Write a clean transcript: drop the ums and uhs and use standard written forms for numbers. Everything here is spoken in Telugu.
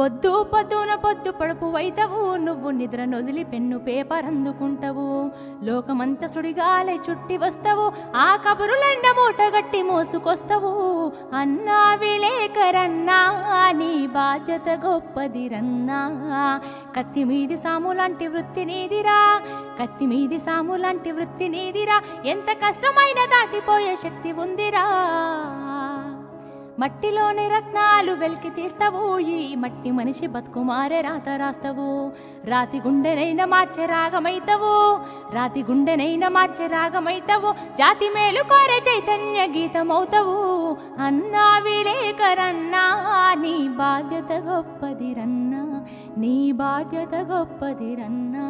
పొద్దు పొద్దున పొద్దు పడుపు వైతవు నువ్వు నిద్ర నొదిలి పెన్ను పేపర్ అందుకుంటావు లోకమంత సుడిగాలై చుట్టి వస్తావు ఆ కబురులెండ మూట గట్టి మోసుకొస్తావు అన్నా విలేకరన్నా నీ బాధ్యత గొప్పదిరన్నా కత్తి మీది సాము లాంటి వృత్తి నీదిరా కత్తి మీది సాము లాంటి వృత్తి నీదిరా ఎంత కష్టమైన దాటిపోయే శక్తి ఉందిరా మట్టిలోని రత్నాలు వెలికి తీస్తావు ఈ మట్టి మనిషి బతుకుమారే రాత రాస్తావు రాతి గుండెనైన మార్చే రాగమైతావు రాతి గుండెనైన మార్చే రాగమైతావు జాతి మేలు కోరే చైతన్య గీతమవుతావు అన్నా విలేకరన్నా నీ బాధ్యత గొప్పదిరన్నా నీ బాధ్యత గొప్పదిరన్నా